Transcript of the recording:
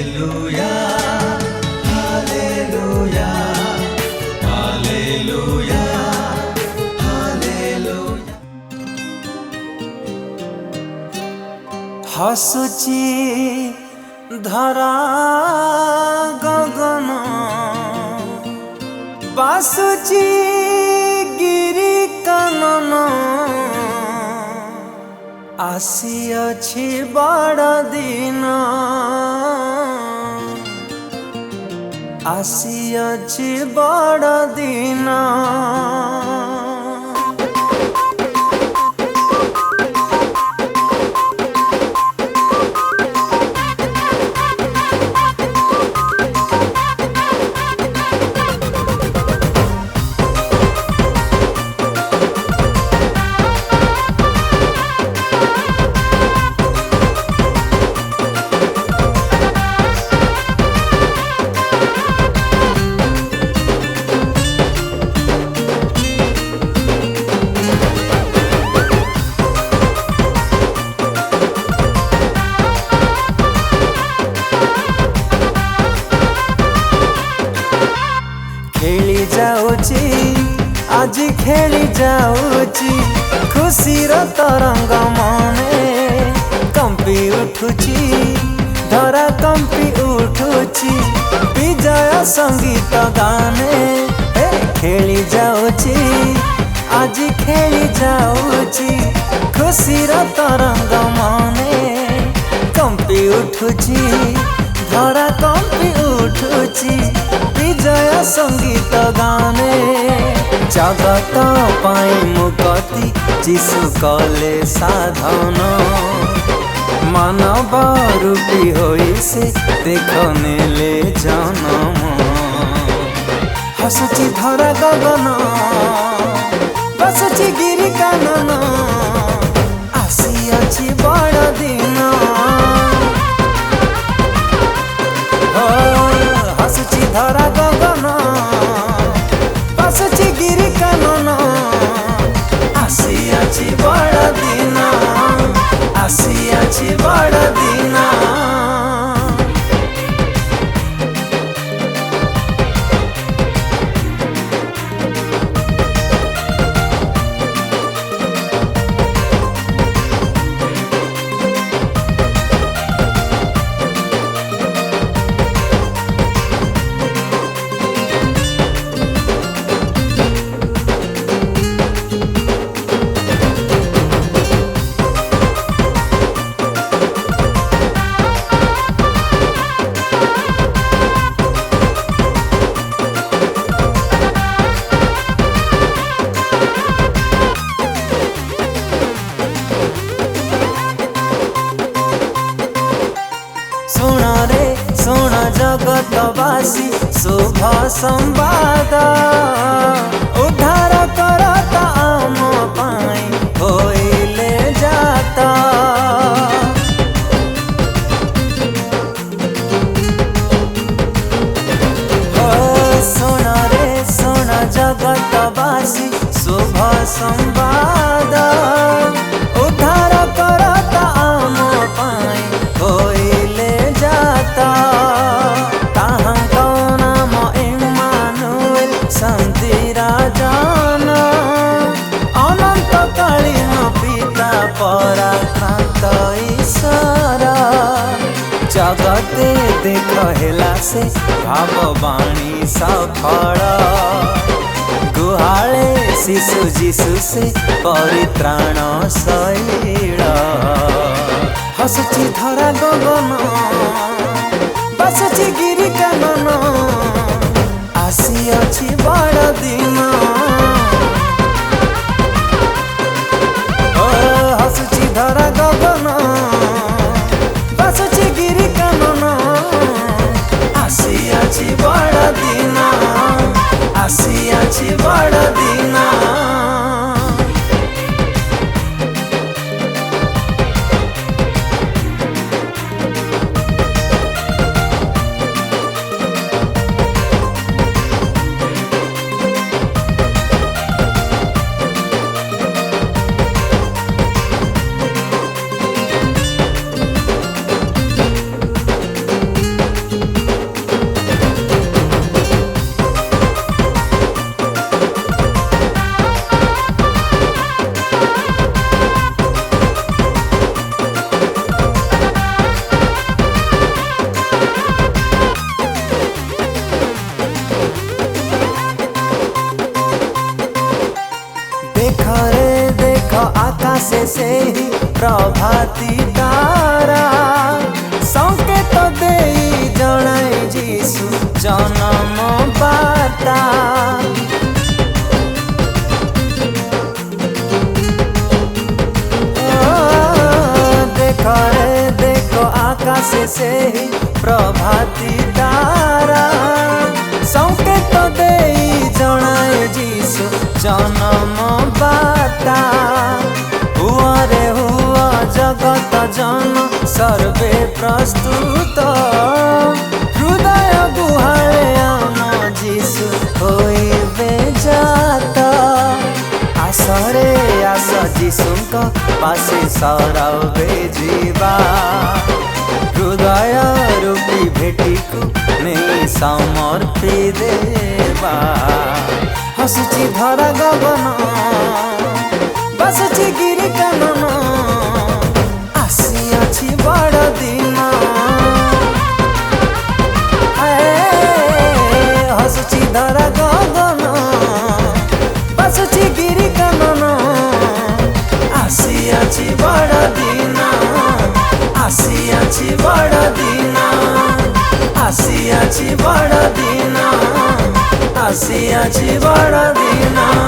Hallelujah hallelujah hallelujah hallelujah. हसुची धरा गगन बासुची गिरी कानन आसिअछि बड़ दिन आसिअछि बड़ दिन। खेली जाऊची आज खेली जाऊची खुशीर तरंग मने कंपी उठुची धरा कंपी उठुची विजय संगीत गाने खेली जाऊची आज खेली जाऊची खुशीर तरंग मने कंपी उठुची धरा कंपी उठुची विजय संगीत गाने। जगत पाई मुक्ति जीशु कले साधन मानव रूपी होई से देख नेले जन्म। हसुची धरा गगन बसुची गिरी कानन आसिअछि बड़ दिन। हसुची धरा गगन बसुची गिरी कानन आसिअछि बड़ दिन आसिअछि बड़ दिन। सुन रे सुन जगतवासी शुभ संवाद उद्धार करता आम पाई होइले जाता। सुन रे सुन जगतवासी शुभ संवाद उद्धार करता आम पाई होइले जाता। ताहां नाम इम्मानुएल शांति राजन अनंत कालीन पिता पराक्रांत ईश्वर। जगते देख हेला से भाववाणी सफल गुहाले शिशु जीशु से परित्राण शैल। हसुची धरा गगन बसुची गिरी कानन आसिअछि बड़ दिन। हसुची धरा गगन बसुची गिरी कानन आसिअछि बड़ दिन आसिअछि बड़ दिन। से ସେହି ପ୍ରଭାତି ତାରା संकेत दे जणाए जीशु जन्म बार्ता देखो रे देखो आकाश से ही प्रभाती तारा संकेत दे जणाए जीशु जन्म बार्ता हुआ रे हुआ जगत जन सर्वे प्रस्तुत हृदय गुहाळे आम जीशु होइबे जात आसरे आस जीशुंक पासे सरवे जीवा हृदय रूपी भेटीकु नहीं समर्पी देवा हसुची धरा गगन बसुची गिरी कानन आसी बड़ दिन हसुची धरा गगन बसुची गिरी कानन आसी बड़ दिन आसी बड़ दिन आसी बड़ दिन आसी बड़ दिन।